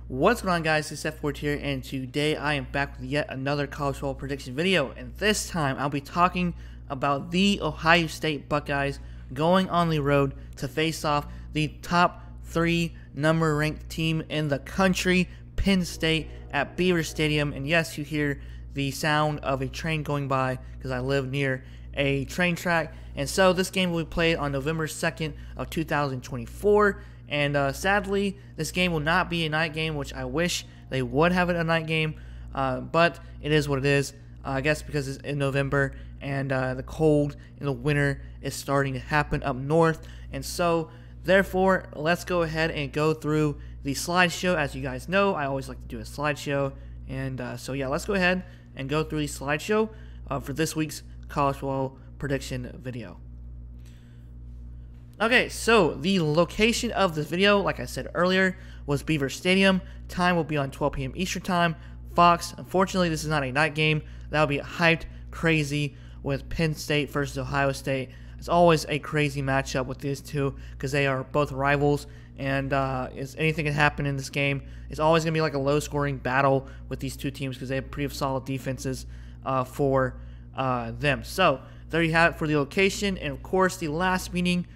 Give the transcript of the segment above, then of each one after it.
What's going on, guys? It's F4 here, and today I am back with yet another college football prediction video. And this time I'll be talking about the Ohio State Buckeyes going on the road to face off the top 3 number-ranked team in the country, Penn State, at Beaver Stadium. And yes, you hear the sound of a train going by because I live near a train track. And so this game will be played on November 2nd of 2024. And sadly, this game will not be a night game, which I wish they would have it a night game. But it is what it is. I guess because it's in November and the cold in the winter is starting to happen up north. And so, therefore, let's go ahead and go through the slideshow. As you guys know, I always like to do a slideshow. And so, yeah, let's go ahead and go through the slideshow for this week's college football prediction video. Okay, so the location of this video, like I said earlier, was Beaver Stadium. Time will be on 12 p.m. Eastern Time. Fox, unfortunately, this is not a night game. That will be hyped crazy with Penn State versus Ohio State. It's always a crazy matchup with these two because they are both rivals, and anything can happen in this game. It's always going to be like a low-scoring battle with these two teams because they have pretty solid defenses for them. So there you have it for the location, and of course, the last meeting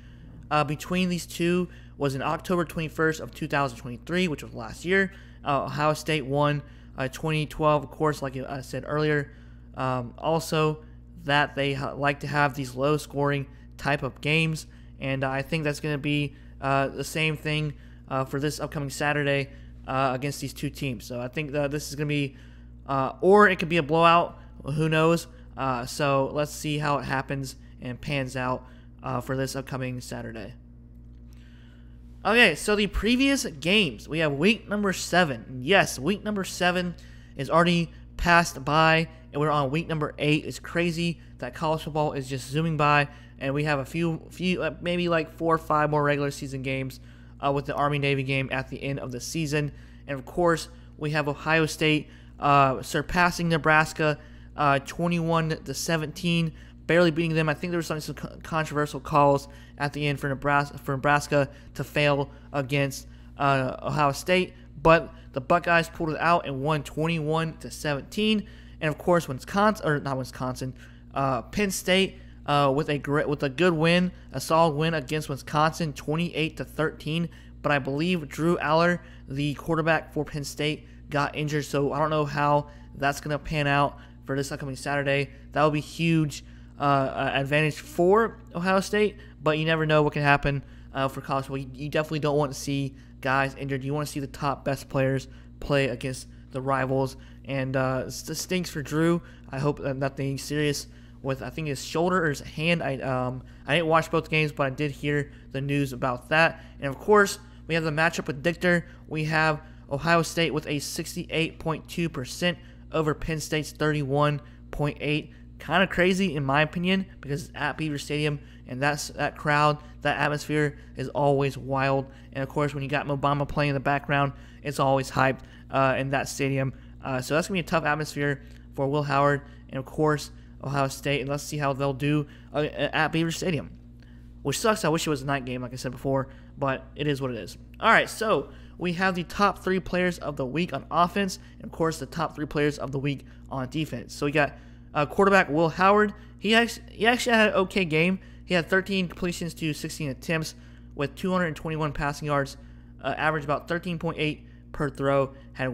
between these two was in October 21st of 2023, which was last year. Ohio State won 2012, of course, like I said earlier. Also, that they like to have these low-scoring type of games, and I think that's going to be the same thing for this upcoming Saturday against these two teams. So I think this is going to be, or it could be a blowout. Who knows? So let's see how it happens and pans out for this upcoming Saturday. Okay, so the previous games, we have week number 7. Yes, week number 7 is already passed by, and we're on week number 8. It's crazy that college football is just zooming by, and we have a few maybe like 4 or 5 more regular season games with the Army-Navy game at the end of the season. And of course, we have Ohio State surpassing Nebraska 21-17. Barely beating them. I think there were some controversial calls at the end for Nebraska to fail against Ohio State, but the Buckeyes pulled it out and won 21-17. And of course, Penn State with a good win, a solid win against Wisconsin, 28-13. But I believe Drew Aller, the quarterback for Penn State, got injured, so I don't know how that's going to pan out for this upcoming Saturday. That will be huge. Advantage for Ohio State, but you never know what can happen for college football. You definitely don't want to see guys injured. You want to see the top best players play against the rivals, and it stinks for Drew. I hope nothing serious with, I think, his shoulder or his hand. I didn't watch both games, but I did hear the news about that. And of course, we have the matchup predictor. We have Ohio State with a 68.2% over Penn State's 31.8%. Kind of crazy in my opinion because it's at Beaver Stadium, and that crowd, that atmosphere is always wild. And of course, when you got Obama playing in the background, it's always hyped in that stadium. So that's gonna be a tough atmosphere for Will Howard and of course Ohio State. And let's see how they'll do at Beaver Stadium, which sucks. I wish it was a night game, like I said before, but it is what it is. All right, so we have the top 3 players of the week on offense, and of course the top 3 players of the week on defense. So we got quarterback Will Howard. He actually had an okay game. He had 13 completions to 16 attempts with 221 passing yards, average about 13.8 per throw. Had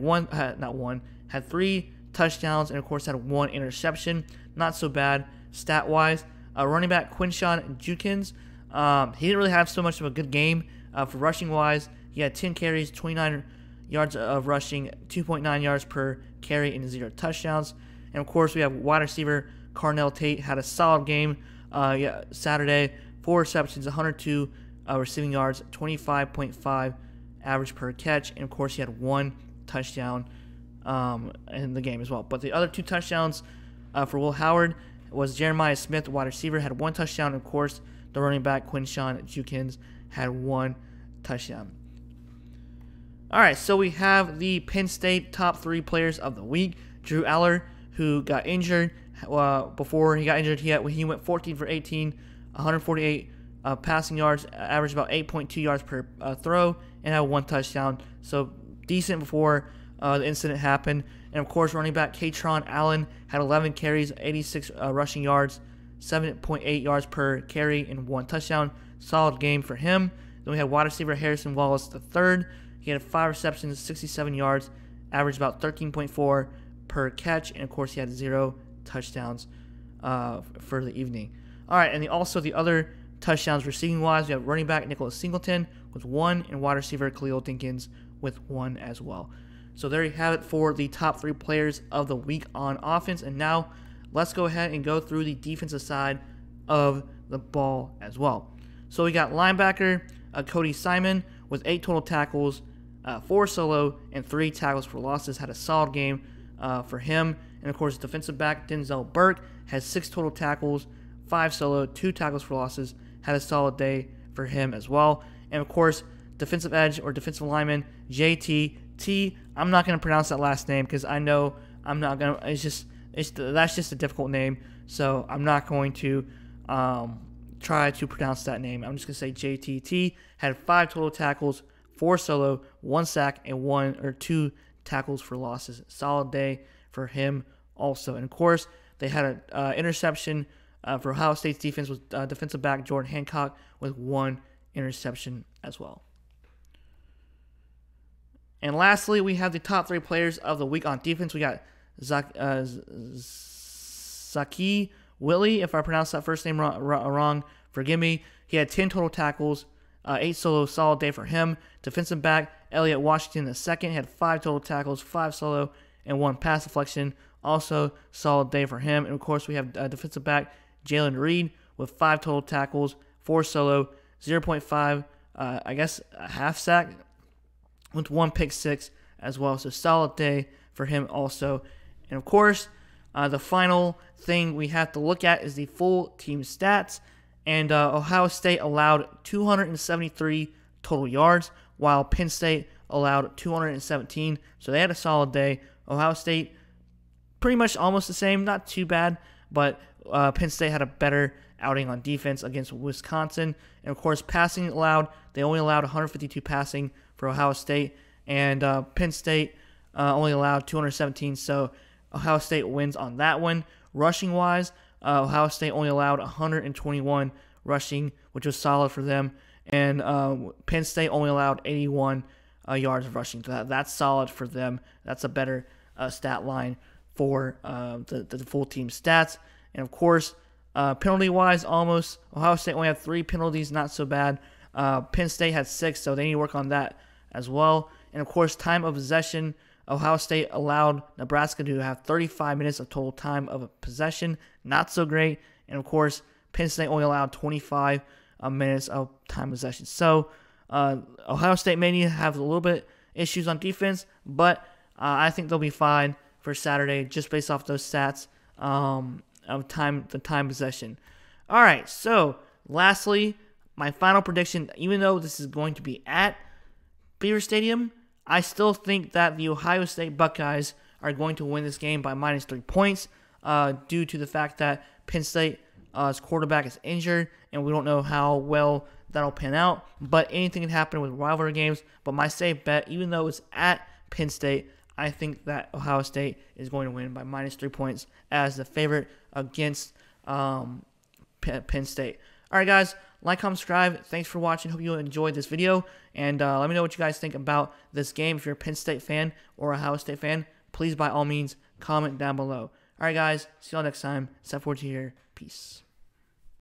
3 touchdowns, and of course had 1 interception. Not so bad stat wise. Running back Quinshawn Judkins. He didn't really have so much of a good game for rushing wise. He had 10 carries, 29 yards of rushing, 2.9 yards per carry, and 0 touchdowns. And, of course, we have wide receiver Carnell Tate. Had a solid game Saturday. 4 receptions, 102 receiving yards, 25.5 average per catch. And, of course, he had 1 touchdown in the game as well. But the other 2 touchdowns for Will Howard was Jeremiah Smith, wide receiver, had 1 touchdown. And, of course, the running back Quinshawn Judkins had 1 touchdown. All right, so we have the Penn State top 3 players of the week. Drew Aller, who got injured. Before he got injured, he went 14 for 18, 148 passing yards, averaged about 8.2 yards per throw, and had 1 touchdown. So decent before the incident happened. And of course, running back Katron Allen had 11 carries, 86 rushing yards, 7.8 yards per carry, and 1 touchdown. Solid game for him. Then we had wide receiver Harrison Wallace III. He had 5 receptions, 67 yards, averaged about 13.4 per catch, and of course he had 0 touchdowns for the evening. All right, and also the other touchdowns receiving wise, we have running back Nicholas Singleton with 1, and wide receiver Khalil Dinkins with 1 as well. So there you have it for the top 3 players of the week on offense. And now let's go ahead and go through the defensive side of the ball as well. So we got linebacker Cody Simon with 8 total tackles, 4 solo, and 3 tackles for losses. Had a solid game for him. And of course, defensive back Denzel Burke has 6 total tackles, 5 solo, 2 tackles for losses. Had a solid day for him as well. And of course, defensive edge or defensive lineman JT. I'm not going to pronounce that last name because I know I'm not going to. That's just a difficult name, so I'm not going to try to pronounce that name. I'm just going to say JTT had 5 total tackles, 4 solo, 1 sack, and 1 or 2 tackles for losses. Solid day for him also. And of course, they had an interception for Ohio State's defense with defensive back Jordan Hancock with 1 interception as well. And lastly, we have the top 3 players of the week on defense. We got Zaki Willie. If I pronounced that first name wrong, forgive me. He had 10 total tackles, 8 solo, solid day for him. Defensive back Elliott Washington II had 5 total tackles, 5 solo, and 1 pass deflection. Also, solid day for him. And of course, we have defensive back Jalen Reed with 5 total tackles, 4 solo, 0.5, a half sack, with 1 pick 6 as well. So solid day for him also. And of course, the final thing we have to look at is the full team stats. And Ohio State allowed 273 total yards, while Penn State allowed 217. So they had a solid day. Ohio State pretty much almost the same, not too bad, but Penn State had a better outing on defense against Wisconsin. And of course, passing allowed, they only allowed 152 passing for Ohio State, and Penn State only allowed 217, so Ohio State wins on that one. Rushing wise, Ohio State only allowed 121 rushing, which was solid for them, and Penn State only allowed 81 yards of rushing. So that's solid for them. That's a better stat line for the full team stats. And of course, penalty-wise, almost Ohio State only had 3 penalties, not so bad. Penn State had 6, so they need to work on that as well. And of course, time of possession, Ohio State allowed Nebraska to have 35 minutes of total time of possession, not so great. And of course, Penn State only allowed 25 minutes of time possession. So Ohio State may need to have a little bit issues on defense, but I think they'll be fine for Saturday just based off those stats of the time possession. All right, so lastly, my final prediction, even though this is going to be at Beaver Stadium, I still think that the Ohio State Buckeyes are going to win this game by -3 points due to the fact that Penn State's quarterback is injured, and we don't know how well that'll pan out. But anything can happen with rivalry games. But my safe bet, even though it's at Penn State, I think that Ohio State is going to win by -3 points as the favorite against Penn State. All right, guys. Like, comment, subscribe. Thanks for watching. Hope you enjoyed this video. And let me know what you guys think about this game. If you're a Penn State fan or a Ohio State fan, please, by all means, comment down below. All right, guys. See y'all next time. Step forward to here. Peace.